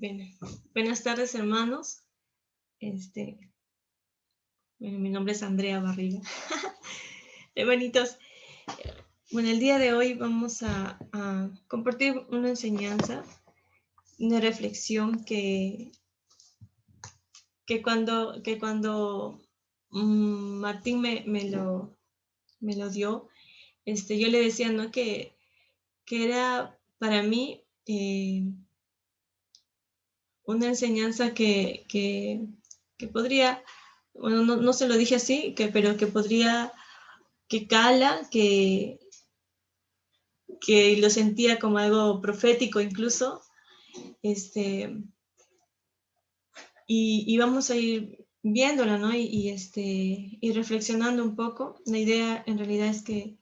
Bien. Buenas tardes, hermanos. Bueno, mi nombre es Andrea Barriga. Bonitos. Bueno, el día de hoy vamos a compartir una enseñanza, una reflexión que cuando Martín me lo dio, yo le decía, ¿no? Que era para mí una enseñanza que podría, bueno, no se lo dije así, pero que podría, que cala, que lo sentía como algo profético incluso, y vamos a ir viéndola, ¿no? Y reflexionando un poco. La idea en realidad es que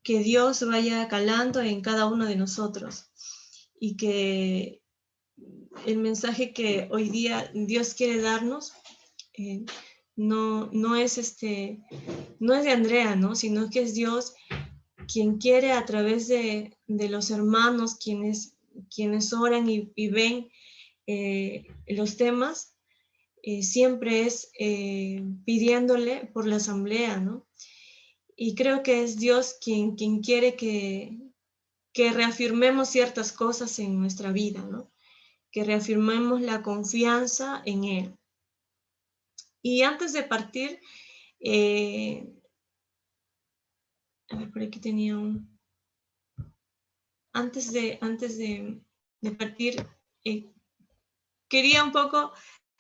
Dios vaya calando en cada uno de nosotros y que el mensaje que hoy día Dios quiere darnos eh, no es no es de Andrea, ¿no? Sino que es Dios quien quiere a través de los hermanos, quienes oran y ven los temas, siempre es pidiéndole por la asamblea, ¿no? Y creo que es Dios quien quiere que reafirmemos ciertas cosas en nuestra vida, ¿no? Que reafirmemos la confianza en Él. Y antes de partir, a ver, por aquí tenía un... Antes de partir, quería un poco,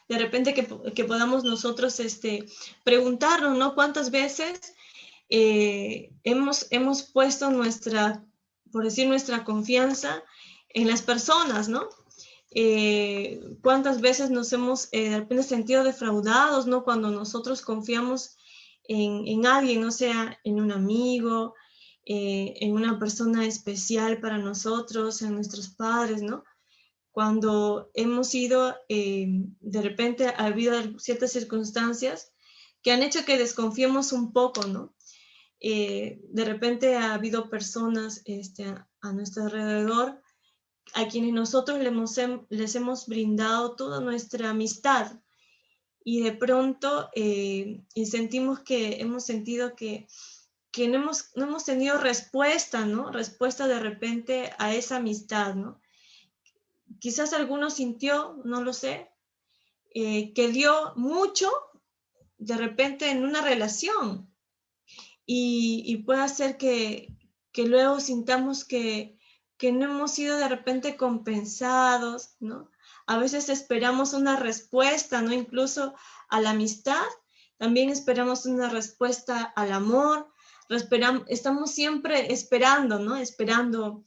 de repente, que podamos nosotros preguntarnos, ¿no? ¿Cuántas veces hemos puesto nuestra, por decir, nuestra confianza en las personas, ¿no? ¿Cuántas veces nos hemos de repente sentido defraudados, ¿no? Cuando nosotros confiamos en alguien, no sea en un amigo, en una persona especial para nosotros, en nuestros padres, ¿no? Cuando hemos ido, de repente ha habido ciertas circunstancias que han hecho que desconfiemos un poco, ¿no? De repente ha habido personas a nuestro alrededor a quienes nosotros les hemos brindado toda nuestra amistad y de pronto y sentimos que hemos sentido que no hemos tenido respuesta, ¿no? Respuesta de repente a esa amistad, ¿no? Quizás alguno sintió, no lo sé, que dio mucho de repente en una relación y puede ser que luego sintamos que no hemos sido de repente compensados, ¿no? A veces esperamos una respuesta, ¿no? Incluso a la amistad, también esperamos una respuesta al amor, estamos siempre esperando, ¿no? Esperando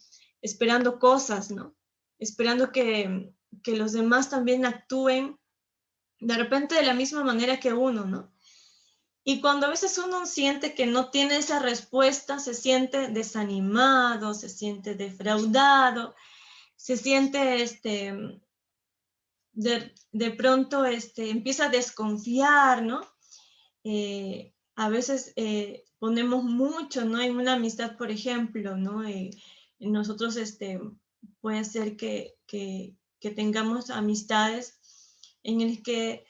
cosas, ¿no? Esperando que los demás también actúen de repente de la misma manera que uno, ¿no? Y cuando a veces uno siente que no tiene esa respuesta, se siente desanimado, se siente defraudado, se siente de pronto empieza a desconfiar, ¿no? A veces ponemos mucho, ¿no? En una amistad, por ejemplo, ¿no? Nosotros puede ser que tengamos amistades en el que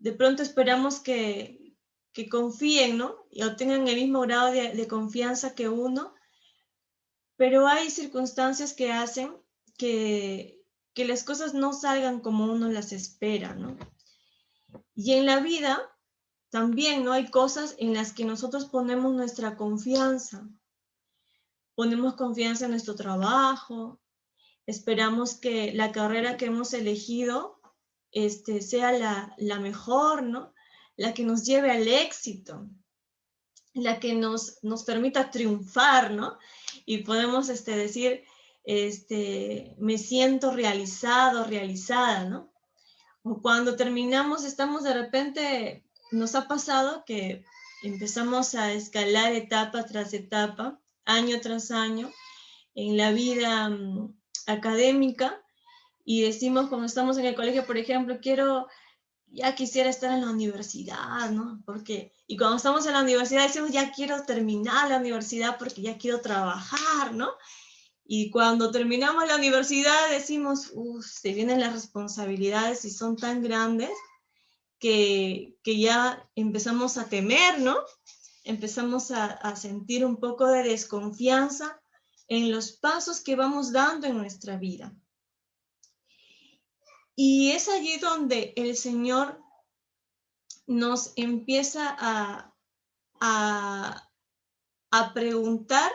de pronto esperamos que confíen, ¿no? Y obtengan el mismo grado de confianza que uno, pero hay circunstancias que hacen que las cosas no salgan como uno las espera, ¿no? Y en la vida también, ¿no? Hay cosas en las que nosotros ponemos nuestra confianza. Ponemos confianza en nuestro trabajo, esperamos que la carrera que hemos elegido sea la mejor, ¿no? La que nos lleve al éxito, la que nos permita triunfar, ¿no? Y podemos decir, me siento realizado, realizada, ¿no? O cuando terminamos, estamos de repente, nos ha pasado que empezamos a escalar etapa tras etapa, año tras año, en la vida académica, y decimos cuando estamos en el colegio, por ejemplo, ya quisiera estar en la universidad, ¿no? Y cuando estamos en la universidad decimos, ya quiero terminar la universidad porque ya quiero trabajar, ¿no? Y cuando terminamos la universidad decimos, se vienen las responsabilidades y son tan grandes que ya empezamos a temer, ¿no? Empezamos a sentir un poco de desconfianza en los pasos que vamos dando en nuestra vida. Y es allí donde el Señor nos empieza a preguntar,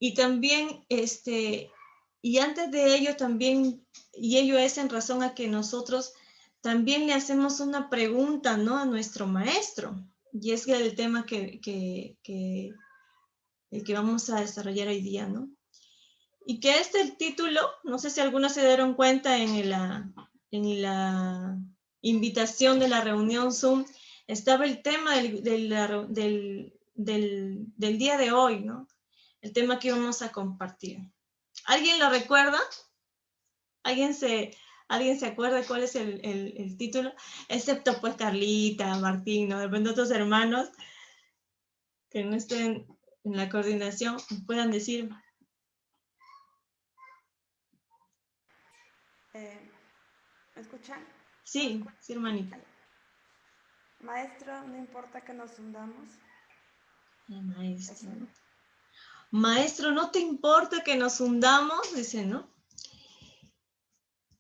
y también, y antes de ello también, y ello es en razón a que nosotros también le hacemos una pregunta, ¿no?, a nuestro maestro, y es el tema que vamos a desarrollar hoy día, ¿no? Y que el título, no sé si algunos se dieron cuenta en la invitación de la reunión Zoom, estaba el tema del día de hoy, ¿no? El tema que vamos a compartir. ¿Alguien lo recuerda? ¿Alguien se acuerda cuál es el título? Excepto pues Carlita, Martín, ¿no? De repente otros hermanos que no estén en la coordinación puedan decir. ¿Me escuchan? Sí, sí, hermanita. Maestro, no importa que nos hundamos. Maestro. Maestro, ¿no te importa que nos hundamos? Dice, ¿no?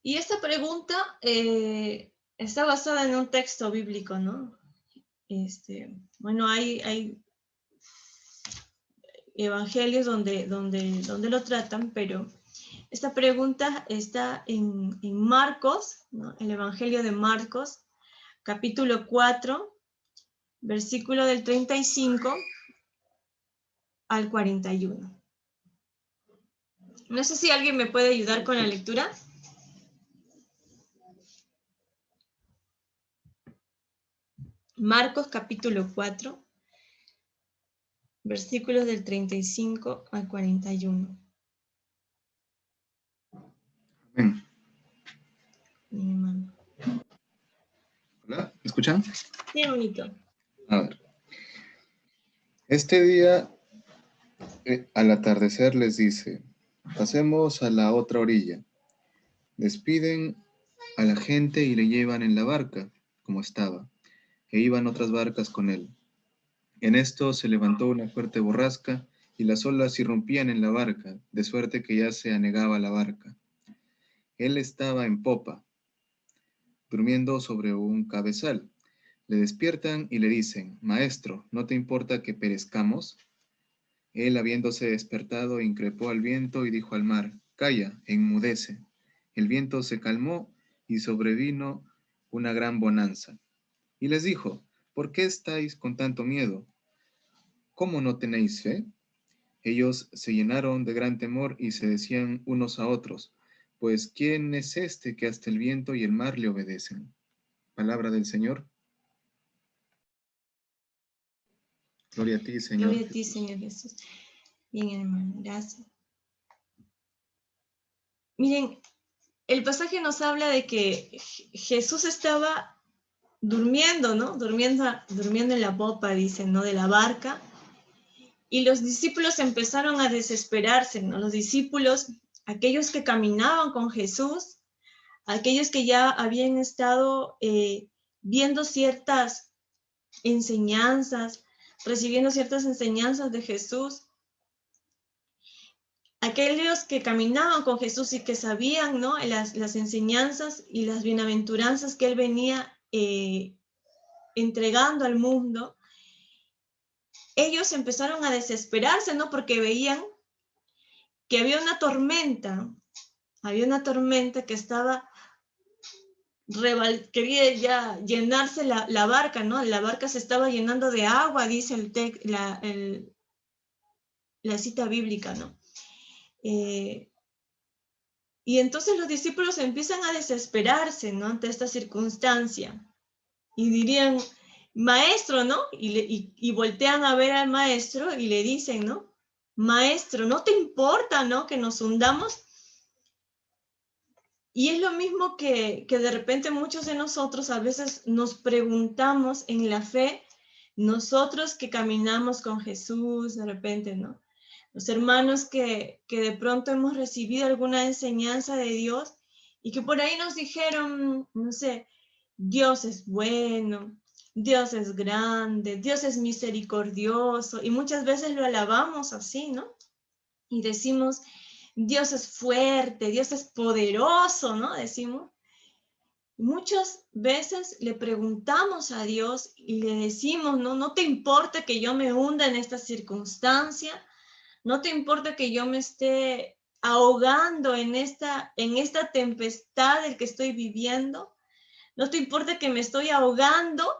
Y esta pregunta está basada en un texto bíblico, ¿no? Bueno, hay evangelios donde lo tratan, pero esta pregunta está en Marcos, ¿no? El Evangelio de Marcos, capítulo 4, versículo del 35 al 41. No sé si alguien me puede ayudar con la lectura. Marcos capítulo 4, versículos del 35 al 41. Amén. Mi hermano. Hola, ¿me escuchan? Sí, bonito. A ver. Este día, al atardecer, les dice, pasemos a la otra orilla. Despiden a la gente y le llevan en la barca, como estaba, e iban otras barcas con él. En esto se levantó una fuerte borrasca y las olas irrumpían en la barca, de suerte que ya se anegaba la barca. Él estaba en popa, durmiendo sobre un cabezal. Le despiertan y le dicen, Maestro, ¿no te importa que perezcamos? Él, habiéndose despertado, increpó al viento y dijo al mar, Calla, enmudece. El viento se calmó y sobrevino una gran bonanza. Y les dijo, ¿por qué estáis con tanto miedo? ¿Cómo no tenéis fe? Ellos se llenaron de gran temor y se decían unos a otros, pues ¿quién es este que hasta el viento y el mar le obedecen? Palabra del Señor. Gloria a ti, Señor. Gloria a ti, Señor Jesús. Bien, hermano, gracias. Miren, el pasaje nos habla de que Jesús estaba durmiendo, ¿no? Durmiendo en la popa, dicen, ¿no? De la barca. Y los discípulos empezaron a desesperarse, ¿no? Los discípulos, aquellos que caminaban con Jesús, aquellos que ya habían estado viendo ciertas enseñanzas, recibiendo ciertas enseñanzas de Jesús, aquellos que caminaban con Jesús y que sabían, ¿no?, las enseñanzas y las bienaventuranzas que Él venía entregando al mundo, ellos empezaron a desesperarse, ¿no?, porque veían que había una tormenta que estaba, quería ya llenarse la barca, ¿no? La barca se estaba llenando de agua, dice la cita bíblica, ¿no? Y entonces los discípulos empiezan a desesperarse, ¿no?, ante esta circunstancia. Y dirían, maestro, ¿no? Y voltean a ver al maestro y le dicen, ¿no? Maestro, ¿no te importa, ¿no?, que nos hundamos? Y es lo mismo que de repente muchos de nosotros a veces nos preguntamos en la fe, nosotros que caminamos con Jesús, de repente, ¿no? Los hermanos que de pronto hemos recibido alguna enseñanza de Dios y que por ahí nos dijeron, no sé, Dios es bueno, Dios es grande, Dios es misericordioso, y muchas veces lo alabamos así, ¿no? Y decimos, Dios es fuerte, Dios es poderoso, ¿no? Decimos. Muchas veces le preguntamos a Dios y le decimos, ¿no? No te importa que yo me hunda en esta circunstancia, no te importa que yo me esté ahogando en esta tempestad del que estoy viviendo, no te importa que me estoy ahogando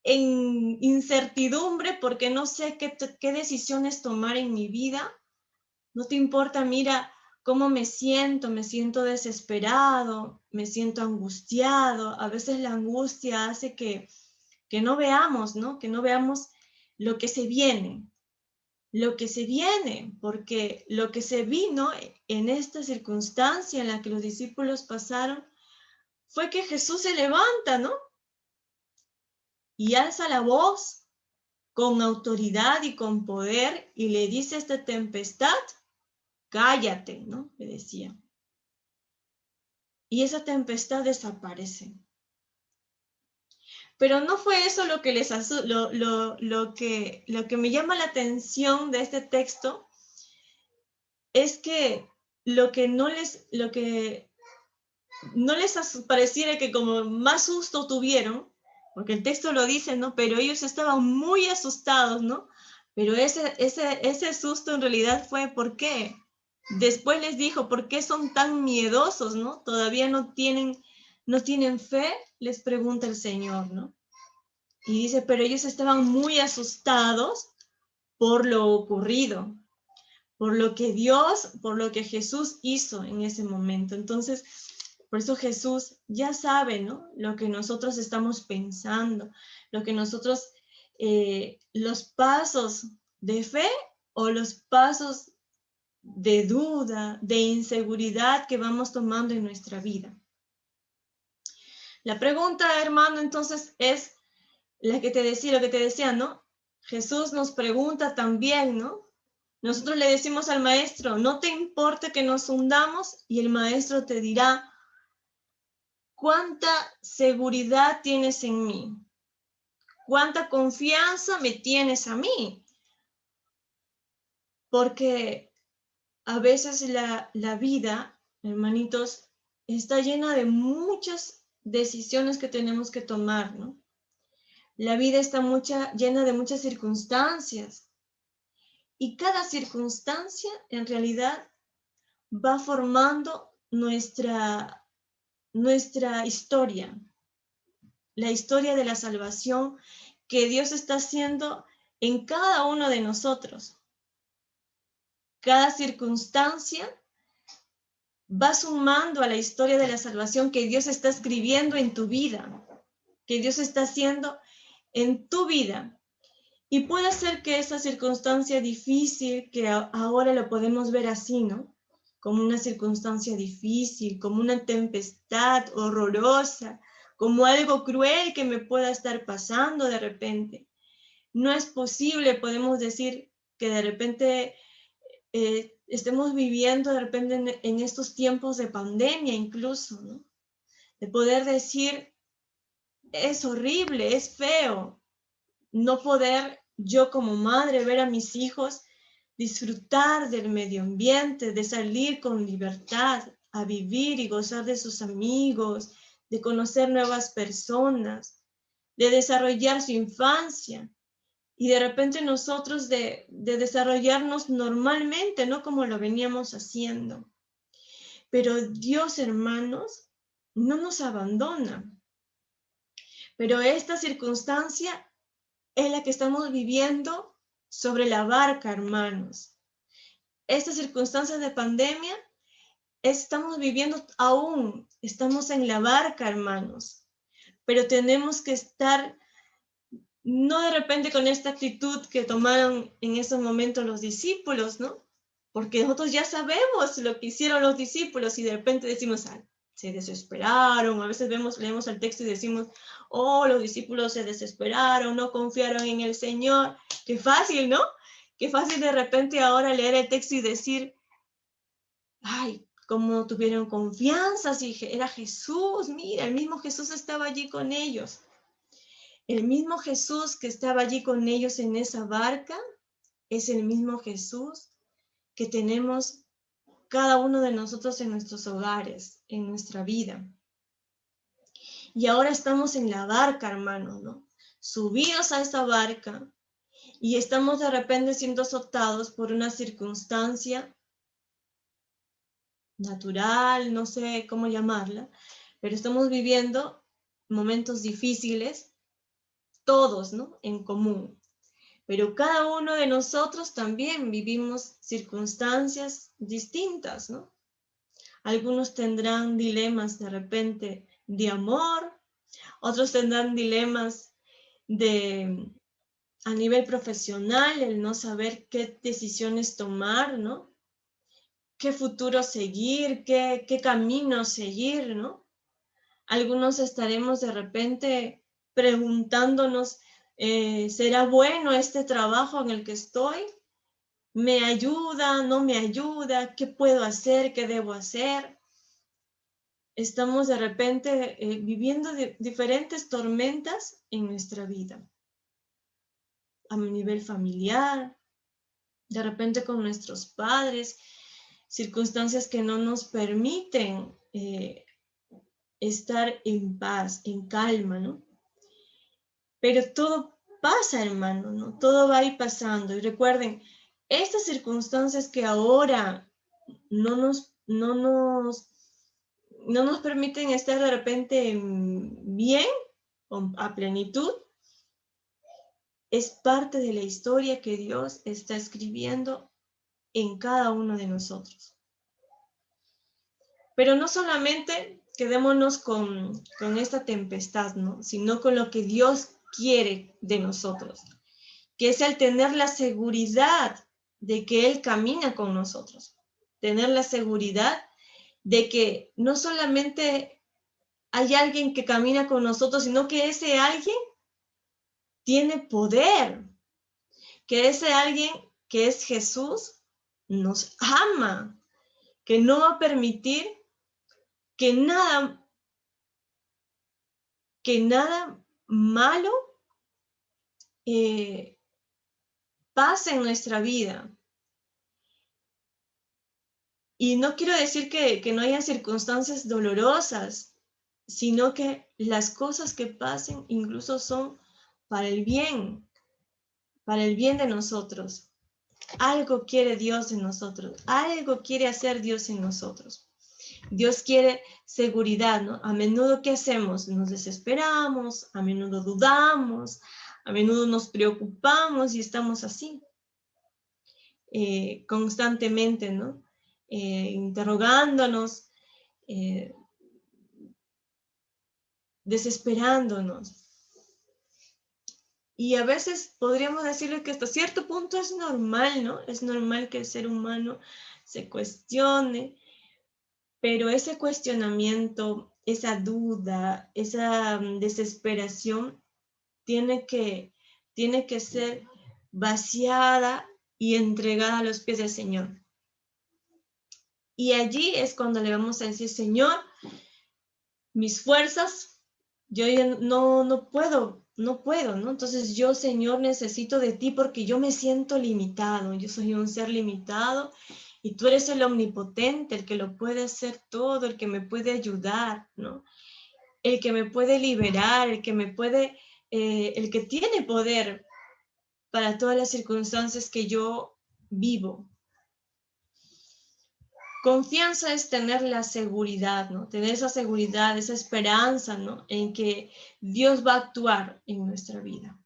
en incertidumbre porque no sé qué decisiones tomar en mi vida. No te importa, mira cómo me siento desesperado, me siento angustiado. A veces la angustia hace que no veamos, ¿no? Que no veamos lo que se viene, porque lo que se vino en esta circunstancia en la que los discípulos pasaron fue que Jesús se levanta, ¿no? Y alza la voz con autoridad y con poder y le dice a esta tempestad, cállate, ¿no? Le decía. Y esa tempestad desaparece. Pero no fue eso lo que lo que me llama la atención de este texto, es que lo que no les pareciera que como más susto tuvieron, porque el texto lo dice, ¿no? Pero ellos estaban muy asustados, ¿no? Pero ese susto en realidad fue ¿por qué? Después les dijo, ¿por qué son tan miedosos, no? Todavía no tienen fe, les pregunta el Señor, ¿no? Y dice, pero ellos estaban muy asustados por lo ocurrido, por lo que Jesús hizo en ese momento. Entonces, por eso Jesús ya sabe, ¿no? Lo que nosotros estamos pensando, lo que nosotros, los pasos de fe o los pasos de duda, de inseguridad que vamos tomando en nuestra vida. La pregunta, hermano, entonces es lo que te decía, ¿no? Jesús nos pregunta también, ¿no? Nosotros le decimos al maestro, no te importa que nos hundamos, y el maestro te dirá, ¿cuánta seguridad tienes en mí? ¿Cuánta confianza me tienes a mí? Porque a veces la vida, hermanitos, está llena de muchas decisiones que tenemos que tomar, ¿no? La vida está llena de muchas circunstancias y cada circunstancia en realidad va formando nuestra historia, la historia de la salvación que Dios está haciendo en cada uno de nosotros. Cada circunstancia va sumando a la historia de la salvación que Dios está escribiendo en tu vida, que Dios está haciendo en tu vida. Y puede ser que esa circunstancia difícil, que ahora lo podemos ver así, ¿no? Como una circunstancia difícil, como una tempestad horrorosa, como algo cruel que me pueda estar pasando de repente. No es posible, podemos decir, que de repente estemos viviendo de repente en estos tiempos de pandemia incluso, ¿no? De poder decir, es horrible, es feo, no poder yo como madre ver a mis hijos disfrutar del medio ambiente, de salir con libertad a vivir y gozar de sus amigos, de conocer nuevas personas, de desarrollar su infancia. Y de repente nosotros de desarrollarnos normalmente, no como lo veníamos haciendo. Pero Dios, hermanos, no nos abandona. Pero esta circunstancia es la que estamos viviendo sobre la barca, hermanos. Estas circunstancias de pandemia estamos viviendo aún, estamos en la barca, hermanos. Pero tenemos que estar no de repente con esta actitud que tomaron en ese momento los discípulos, ¿no? Porque nosotros ya sabemos lo que hicieron los discípulos y de repente decimos, se desesperaron. A veces leemos el texto y decimos, oh, los discípulos se desesperaron, no confiaron en el Señor. Qué fácil, ¿no? Qué fácil de repente ahora leer el texto y decir, ay, cómo tuvieron confianza, si era Jesús, mira, el mismo Jesús estaba allí con ellos. El mismo Jesús que estaba allí con ellos en esa barca es el mismo Jesús que tenemos cada uno de nosotros en nuestros hogares, en nuestra vida. Y ahora estamos en la barca, hermanos, ¿no? Subidos a esa barca y estamos de repente siendo azotados por una circunstancia natural, no sé cómo llamarla, pero estamos viviendo momentos difíciles, todos, ¿no? En común. Pero cada uno de nosotros también vivimos circunstancias distintas, ¿no? Algunos tendrán dilemas de repente de amor, otros tendrán dilemas de a nivel profesional, el no saber qué decisiones tomar, ¿no? Qué futuro seguir, qué camino seguir, ¿no? Algunos estaremos de repente preguntándonos, ¿será bueno este trabajo en el que estoy? ¿Me ayuda? ¿No me ayuda? ¿Qué puedo hacer? ¿Qué debo hacer? Estamos de repente viviendo diferentes tormentas en nuestra vida, a nivel familiar, de repente con nuestros padres, circunstancias que no nos permiten estar en paz, en calma, ¿no? Pero todo pasa, hermano, ¿no? Todo va a ir pasando. Y recuerden, estas circunstancias que ahora no nos permiten estar de repente bien, a plenitud, es parte de la historia que Dios está escribiendo en cada uno de nosotros. Pero no solamente quedémonos con esta tempestad, ¿no? Sino con lo que Dios quiere de nosotros, que es el tener la seguridad de que Él camina con nosotros, tener la seguridad de que no solamente hay alguien que camina con nosotros, sino que ese alguien tiene poder, que ese alguien que es Jesús nos ama, que no va a permitir que nada malo pase en nuestra vida. Y no quiero decir que no haya circunstancias dolorosas, sino que las cosas que pasen incluso son para el bien de nosotros. Algo quiere Dios en nosotros, algo quiere hacer Dios en nosotros. Dios quiere seguridad, ¿no? A menudo, ¿qué hacemos? Nos desesperamos, a menudo dudamos, a menudo nos preocupamos y estamos así, constantemente, ¿no? Interrogándonos, desesperándonos. Y a veces podríamos decirle que hasta cierto punto es normal, ¿no? Es normal que el ser humano se cuestione, pero ese cuestionamiento, esa duda, esa desesperación tiene que ser vaciada y entregada a los pies del Señor. Y allí es cuando le vamos a decir, Señor, mis fuerzas, yo ya no puedo, ¿no? Entonces yo, Señor, necesito de ti porque yo me siento limitado, yo soy un ser limitado y tú eres el omnipotente, el que lo puede hacer todo, el que me puede ayudar, ¿no? El que me puede liberar, el que tiene poder para todas las circunstancias que yo vivo. Confianza es tener la seguridad, ¿no? Tener esa seguridad, esa esperanza, ¿no? En que Dios va a actuar en nuestra vida.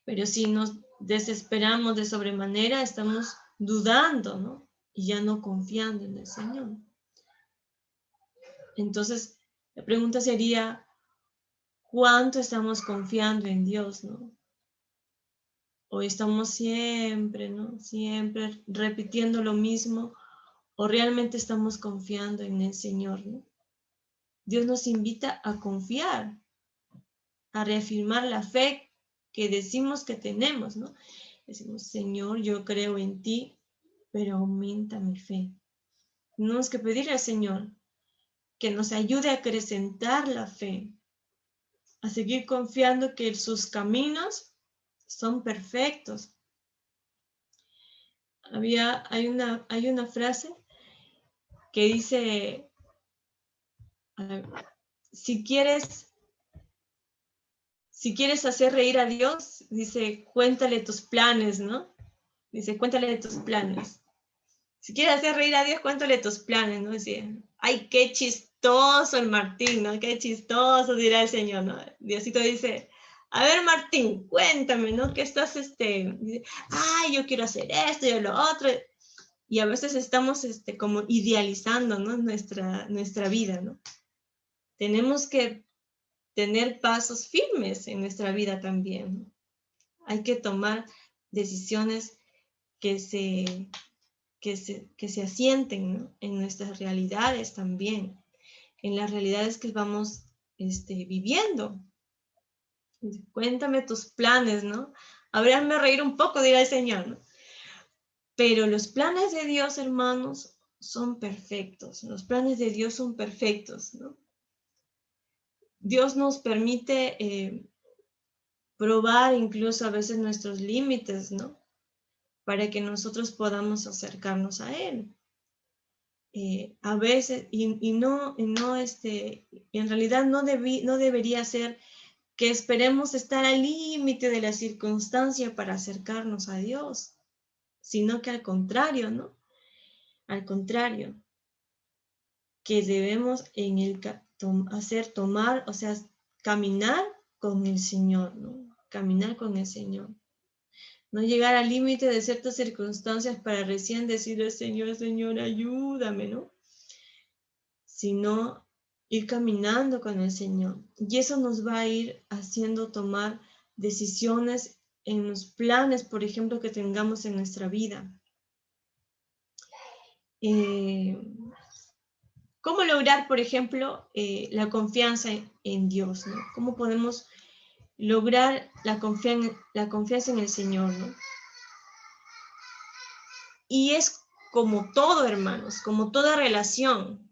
Pero si nos desesperamos de sobremanera, estamos dudando, ¿no? Y ya no confiando en el Señor. Entonces, la pregunta sería, ¿cuánto estamos confiando en Dios, no? O estamos siempre, ¿no? Siempre repitiendo lo mismo, o realmente estamos confiando en el Señor, ¿no? Dios nos invita a confiar, a reafirmar la fe que decimos que tenemos, ¿no? Decimos, Señor, yo creo en ti, pero aumenta mi fe. Tenemos que pedirle al Señor que nos ayude a acrecentar la fe, a seguir confiando que sus caminos son perfectos. Hay una frase que dice, si quieres hacer reír a Dios, dice, cuéntale tus planes, ¿no? Dice, cuéntale tus planes. Si quieres hacer reír a Dios, cuéntale tus planes, ¿no? Dice, ay, qué chistoso el Martín, ¿no? Qué chistoso, dirá el Señor, ¿no? Diosito dice, a ver, Martín, cuéntame, ¿no? ¿Qué estás, dice, ay, yo quiero hacer esto y lo otro. Y a veces estamos, como idealizando, ¿no? Nuestra vida, ¿no? Tenemos que tener pasos firmes en nuestra vida también, ¿no? Hay que tomar decisiones que se asienten, ¿no? En nuestras realidades también, en las realidades que vamos viviendo. Cuéntame tus planes, ¿no? Háblame reír un poco, dirá el Señor, ¿no? Pero los planes de Dios, hermanos, son perfectos. Los planes de Dios son perfectos, ¿no? Dios nos permite probar incluso a veces nuestros límites, ¿no? Para que nosotros podamos acercarnos a Él. A veces, en realidad no debería ser que esperemos estar al límite de la circunstancia para acercarnos a Dios, sino que al contrario, ¿no? Al contrario, que debemos caminar con el Señor, ¿no? Caminar con el Señor. No llegar al límite de ciertas circunstancias para recién decirle, Señor, Señor, ayúdame, ¿no? Sino ir caminando con el Señor. Y eso nos va a ir haciendo tomar decisiones en los planes, por ejemplo, que tengamos en nuestra vida. ¿Cómo lograr, por ejemplo, la confianza en Dios, ¿no? ¿Cómo podemos lograr la confianza en el Señor, ¿no? Y es como todo, hermanos, como toda relación.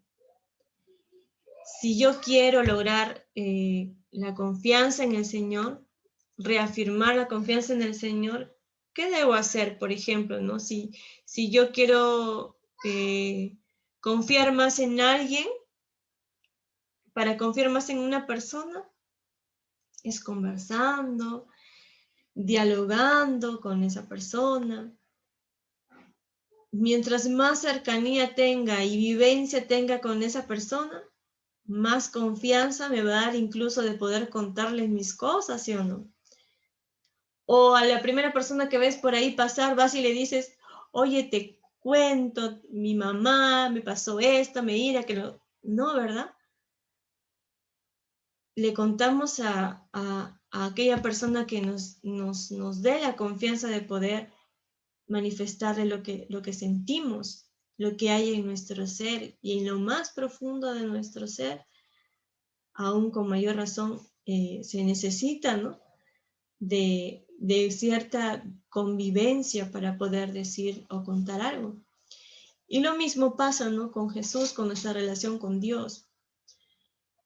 Si yo quiero lograr la confianza en el Señor, reafirmar la confianza en el Señor, ¿qué debo hacer, por ejemplo, ¿no? Si yo quiero confiar más en alguien, para confiar más en una persona, es conversando, dialogando con esa persona. Mientras más cercanía tenga y vivencia tenga con esa persona, más confianza me va a dar incluso de poder contarles mis cosas, ¿sí o no? O a la primera persona que ves por ahí pasar, vas y le dices, oye, te cuento, mi mamá me pasó esto, me ira, que lo... No, ¿verdad? Le contamos a aquella persona que nos dé la confianza de poder manifestarle lo que sentimos, lo que hay en nuestro ser y en lo más profundo de nuestro ser, aún con mayor razón se necesita, ¿no? de cierta convivencia para poder decir o contar algo. Y lo mismo pasa, ¿no? Con Jesús, con nuestra relación con Dios.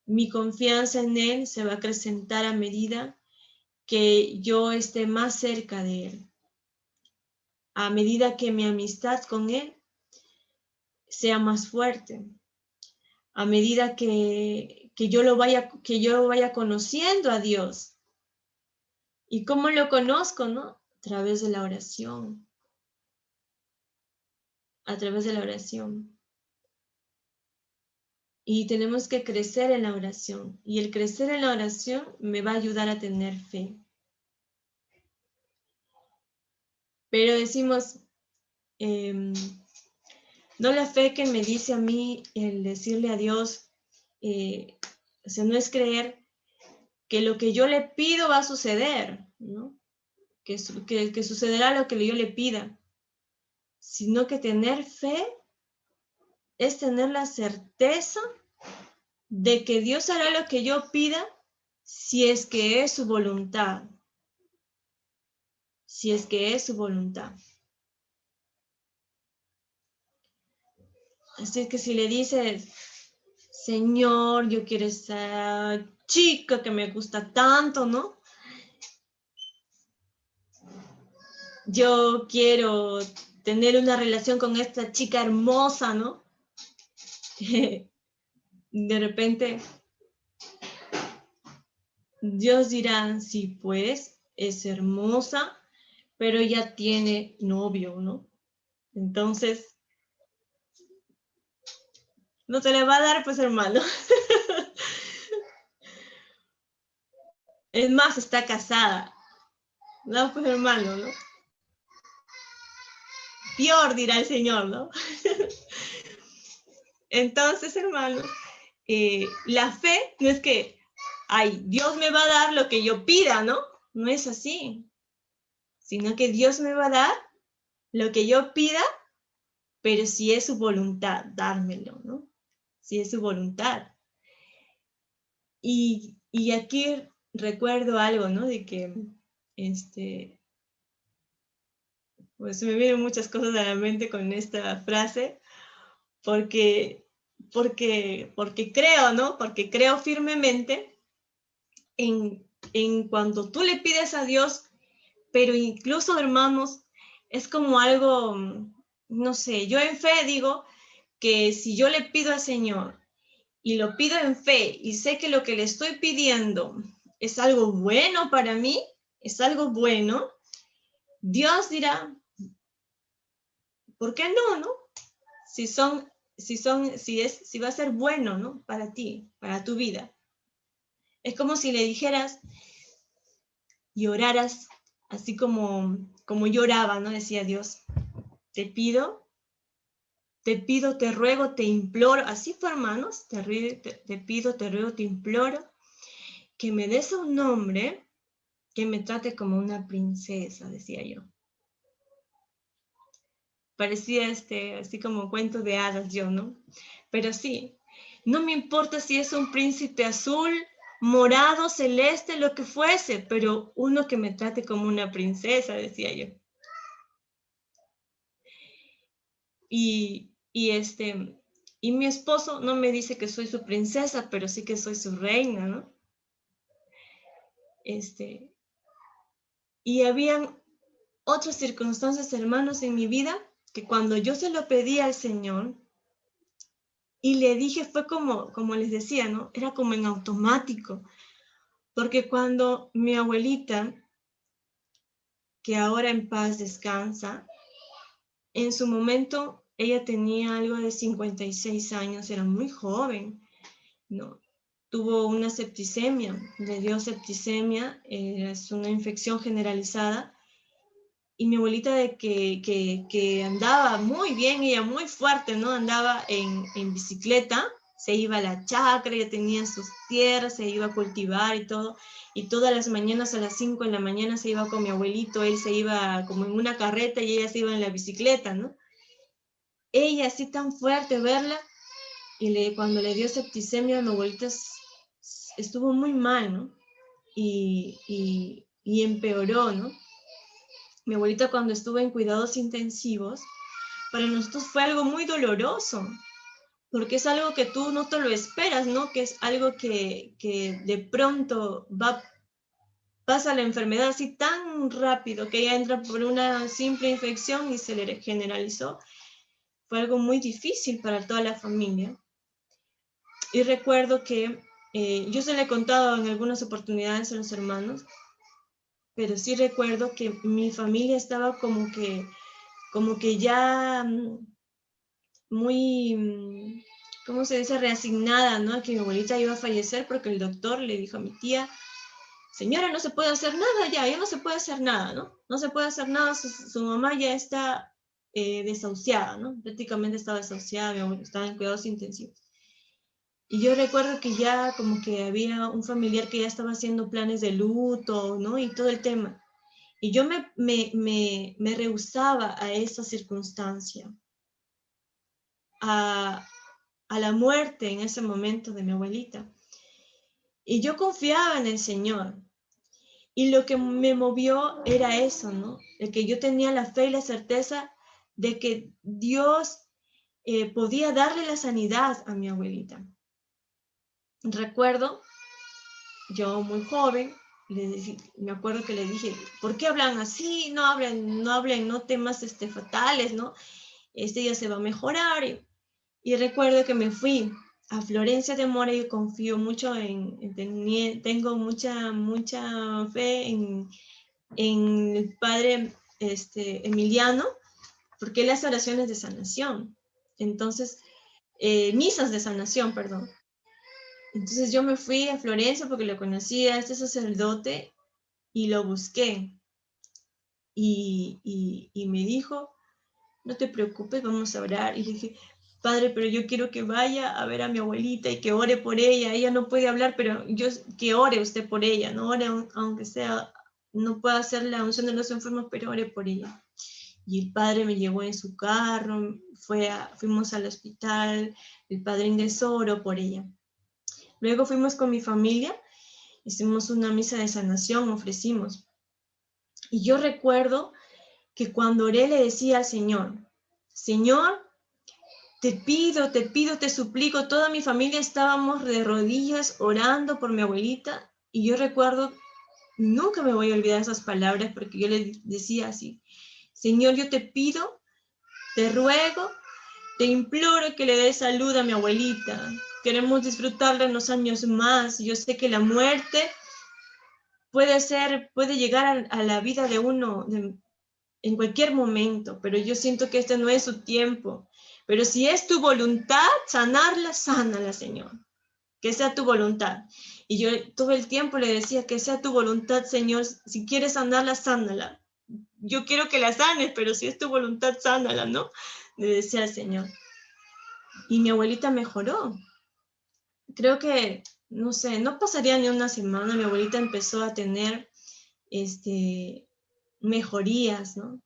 Mi confianza en Él se va a acrecentar a medida que yo esté más cerca de Él, a medida que mi amistad con Él sea más fuerte, a medida que yo vaya conociendo a Dios. ¿Y cómo lo conozco, no? A través de la oración. A través de la oración. Y tenemos que crecer en la oración. Y el crecer en la oración me va a ayudar a tener fe. Pero decimos, no la fe que me dice a mí el decirle a Dios, o sea, no es creer que lo que yo le pido va a suceder, ¿no? Que sucederá lo que yo le pida, sino que tener fe es tener la certeza de que Dios hará lo que yo pida si es que es su voluntad. si es que es su voluntad. Así que si le dices, Señor, yo quiero esa chica que me gusta tanto, ¿no? Yo quiero tener una relación con esta chica hermosa, ¿no? De repente, Dios dirá, sí, pues, es hermosa, pero ya tiene novio, ¿no? Entonces, no te le va a dar, pues, hermano. Es más, está casada. No, pues, hermano, ¿no? Peor, dirá el Señor, ¿no? Entonces, hermano, la fe no es que, ay, Dios me va a dar lo que yo pida, ¿no? No es así, sino que Dios me va a dar lo que yo pida, pero si es su voluntad, dármelo, ¿no? Si es su voluntad. Y aquí recuerdo algo, ¿no? De que, pues me vienen muchas cosas a la mente con esta frase, porque creo, ¿no? Porque creo firmemente en cuando tú le pides a Dios, pero incluso, hermanos, es como algo, no sé, yo en fe digo que si yo le pido al Señor y lo pido en fe y sé que lo que le estoy pidiendo es algo bueno para mí, es algo bueno, Dios dirá, ¿por qué no, no? Si va a ser bueno, ¿no? Para ti, para tu vida. Es como si le dijeras y oraras así como lloraba, ¿no? Decía Dios, te pido, te ruego, te imploro. Así fue, hermanos, te pido, te ruego, te imploro que me des un nombre que me trate como una princesa, decía yo. Parecía así como cuento de hadas yo, ¿no? Pero sí, no me importa si es un príncipe azul, morado, celeste, lo que fuese, pero uno que me trate como una princesa, decía yo. Y mi esposo no me dice que soy su princesa, pero sí que soy su reina, ¿no? Y habían otras circunstancias, hermanos, en mi vida, que cuando yo se lo pedí al Señor y le dije, fue como les decía, ¿no? Era como en automático, porque cuando mi abuelita, que ahora en paz descansa, en su momento ella tenía algo de 56 años, era muy joven, ¿no? Tuvo una septicemia, le dio septicemia, es una infección generalizada, y mi abuelita de que andaba muy bien, ella muy fuerte, ¿no? Andaba en bicicleta, se iba a la chacra, ella tenía sus tierras, se iba a cultivar y todas las mañanas a las 5 de la mañana se iba con mi abuelito, él se iba como en una carreta y ella se iba en la bicicleta, ¿no? Ella así tan fuerte verla, y cuando le dio septicemia, mi abuelita estuvo muy mal, ¿no? Y empeoró, ¿no? Mi abuelita cuando estuvo en cuidados intensivos, para nosotros fue algo muy doloroso, porque es algo que tú no te lo esperas, ¿no? Que es algo que de pronto pasa la enfermedad así tan rápido que ella entra por una simple infección y se le generalizó. Fue algo muy difícil para toda la familia. Y recuerdo que yo se le he contado en algunas oportunidades a los hermanos, pero sí recuerdo que mi familia estaba como que ya muy, ¿cómo se dice? Reasignada, ¿no? Que mi abuelita iba a fallecer porque el doctor le dijo a mi tía, señora, no se puede hacer nada ya no se puede hacer nada, ¿no? No se puede hacer nada, su mamá ya está desahuciada, ¿no? Prácticamente estaba desahuciada, mi abuela estaba en cuidados intensivos. Y yo recuerdo que ya como que había un familiar que ya estaba haciendo planes de luto, ¿no? Y todo el tema. Y yo me rehusaba a esa circunstancia, a la muerte en ese momento de mi abuelita. Y yo confiaba en el Señor. Y lo que me movió era eso, ¿no? El que yo tenía la fe y la certeza de que Dios podía darle la sanidad a mi abuelita. Recuerdo, yo muy joven, me acuerdo que le dije, ¿por qué hablan así? No hablen, no temas fatales, ¿no? Ya se va a mejorar. Y recuerdo que me fui a Florencia de Mora y confío mucho tengo mucha fe en el padre Emiliano, porque él hace oraciones de sanación. Entonces, misas de sanación, perdón. Entonces yo me fui a Florencia porque lo conocía a este sacerdote y lo busqué. Y me dijo, no te preocupes, vamos a orar. Y le dije, Padre, pero yo quiero que vaya a ver a mi abuelita y que ore por ella. Ella no puede hablar, pero que ore usted por ella, no ore, aunque sea, no pueda hacer la unción de los enfermos, pero ore por ella. Y el padre me llevó en su carro, fuimos al hospital, el padre ingresó, oró por ella. Luego fuimos con mi familia, hicimos una misa de sanación, ofrecimos. Y yo recuerdo que cuando oré le decía al Señor, Señor, te pido, te suplico, toda mi familia estábamos de rodillas orando por mi abuelita y yo recuerdo, nunca me voy a olvidar esas palabras porque yo le decía así, Señor, yo te pido, te ruego, te imploro que le des salud a mi abuelita. Queremos disfrutarla unos años más. Yo sé que la muerte puede llegar a la vida de uno en cualquier momento, pero yo siento que este no es su tiempo. Pero si es tu voluntad sanarla, sánala, Señor. Que sea tu voluntad. Y yo todo el tiempo le decía que sea tu voluntad, Señor. Si quieres sanarla, sánala. Yo quiero que la sanes, pero si es tu voluntad, sánala, ¿no? Le decía al Señor. Y mi abuelita mejoró. Creo que, no sé, no pasaría ni una semana, mi abuelita empezó a tener mejorías, ¿no?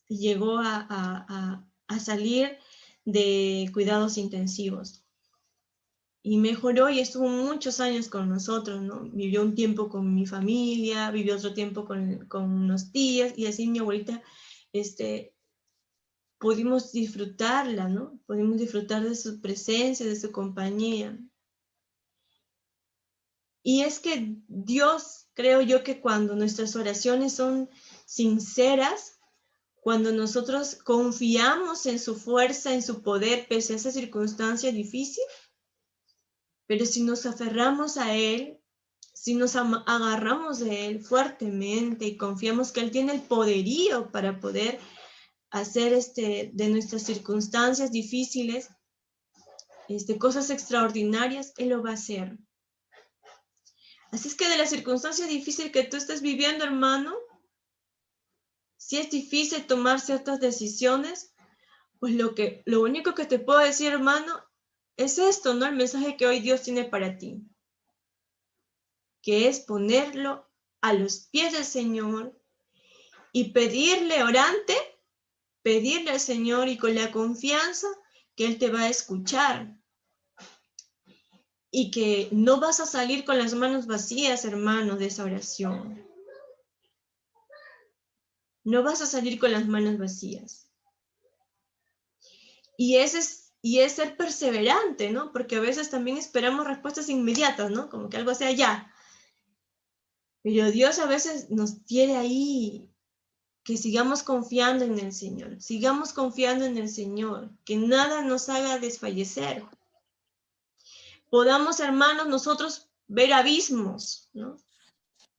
Y llegó a salir de cuidados intensivos. Y mejoró y estuvo muchos años con nosotros, ¿no? Vivió un tiempo con mi familia, vivió otro tiempo con unos tías, y así mi abuelita, pudimos disfrutarla, ¿no? Pudimos disfrutar de su presencia, de su compañía. Y es que Dios, creo yo que cuando nuestras oraciones son sinceras, cuando nosotros confiamos en su fuerza, en su poder, pese a esa circunstancia difícil, pero si nos aferramos a Él, si nos agarramos de Él fuertemente y confiamos que Él tiene el poderío para poder hacer de nuestras circunstancias difíciles, cosas extraordinarias, Él lo va a hacer. Así es que de la circunstancia difícil que tú estés viviendo, hermano, si es difícil tomar ciertas decisiones, pues lo único que te puedo decir, hermano, es esto, ¿no? El mensaje que hoy Dios tiene para ti, que es ponerlo a los pies del Señor y pedirle orante, pedirle al Señor y con la confianza que Él te va a escuchar. Y que no vas a salir con las manos vacías, hermano, de esa oración. No vas a salir con las manos vacías. Y es ser perseverante, ¿no? Porque a veces también esperamos respuestas inmediatas, ¿no? Como que algo sea ya. Pero Dios a veces nos quiere ahí, que sigamos confiando en el Señor. Sigamos confiando en el Señor. Que nada nos haga desfallecer. Podamos, hermanos, nosotros ver abismos, ¿no?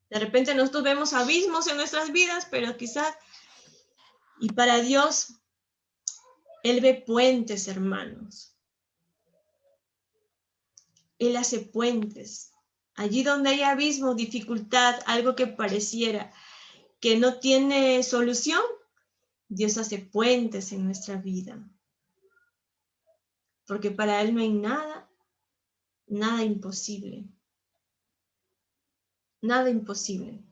De repente nosotros vemos abismos en nuestras vidas, pero quizás, y para Dios, Él ve puentes, hermanos. Él hace puentes. Allí donde hay abismo, dificultad, algo que pareciera que no tiene solución, Dios hace puentes en nuestra vida. Porque para Él no hay nada imposible. Nada imposible.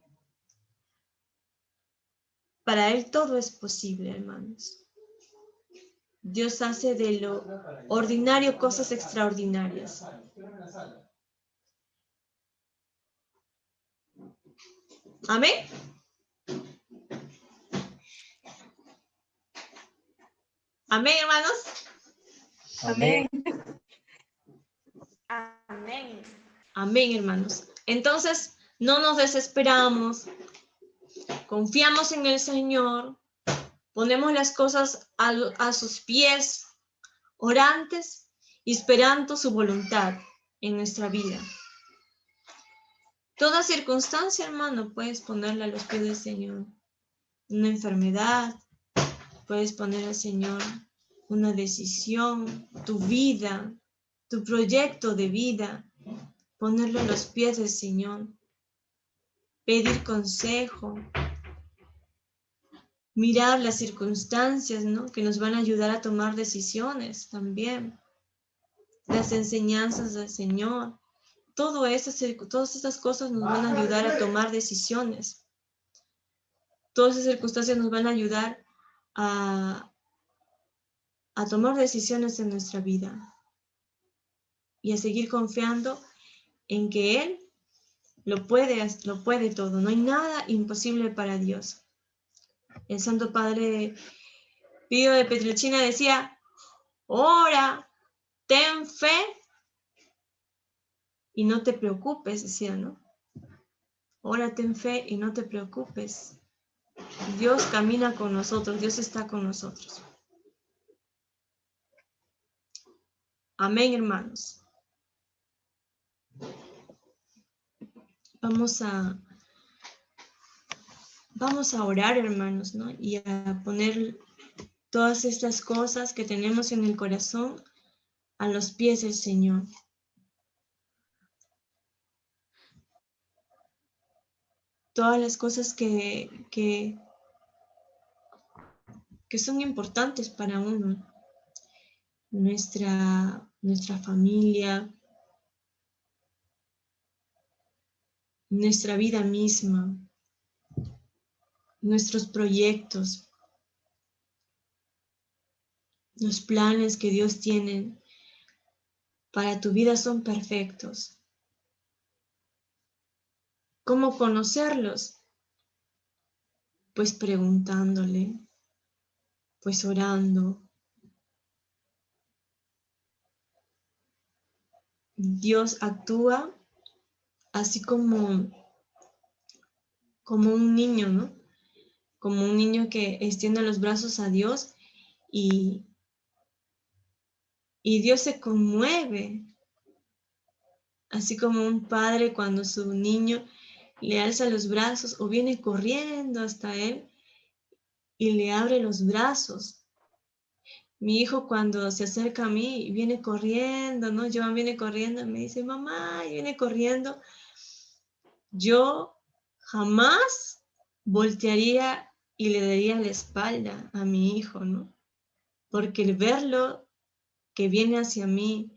Para Él todo es posible, hermanos. Dios hace de lo ordinario cosas extraordinarias. Amén. Amén, hermanos. Amén. Amén. Amén, hermanos. Entonces, no nos desesperamos, confiamos en el Señor, ponemos las cosas a sus pies, orantes y esperando su voluntad en nuestra vida. Toda circunstancia, hermano, puedes ponerla a los pies del Señor. Una enfermedad, puedes poner al Señor una decisión, tu vida, tu proyecto de vida, ponerlo a los pies del Señor. Pedir consejo, mirar las circunstancias, ¿no? Que nos van a ayudar a tomar decisiones también. Las enseñanzas del Señor. Todas estas cosas nos van a ayudar a tomar decisiones. Todas esas circunstancias nos van a ayudar a tomar decisiones en nuestra vida y a seguir confiando en que Él lo puede todo. No hay nada imposible para Dios. El Santo Padre Pío de Pietrelcina decía, ora, ten fe y no te preocupes, decía, ¿no? Ora, ten fe y no te preocupes. Dios camina con nosotros, Dios está con nosotros. Amén, hermanos. Vamos a orar, hermanos, ¿no? Y a poner todas estas cosas que tenemos en el corazón a los pies del Señor. Todas las cosas que son importantes para uno. Nuestra familia, nuestra vida misma, nuestros proyectos, los planes que Dios tiene para tu vida son perfectos. ¿Cómo conocerlos? Pues preguntándole, pues orando. Dios actúa así como un niño, ¿no? Como un niño que extiende los brazos a Dios y Dios se conmueve, así como un padre cuando su niño le alza los brazos o viene corriendo hasta él y le abre los brazos. Mi hijo cuando se acerca a mí viene corriendo, ¿no? Joan viene corriendo y me dice, mamá, y viene corriendo. Yo jamás voltearía y le daría la espalda a mi hijo, ¿no? Porque el verlo que viene hacia mí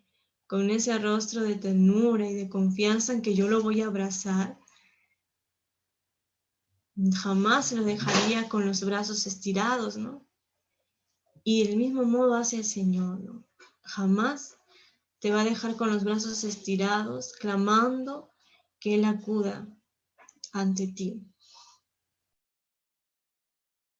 con ese rostro de ternura y de confianza en que yo lo voy a abrazar, jamás lo dejaría con los brazos estirados, ¿no? Y del mismo modo hace el Señor, ¿no? Jamás te va a dejar con los brazos estirados, clamando que Él acuda ante ti.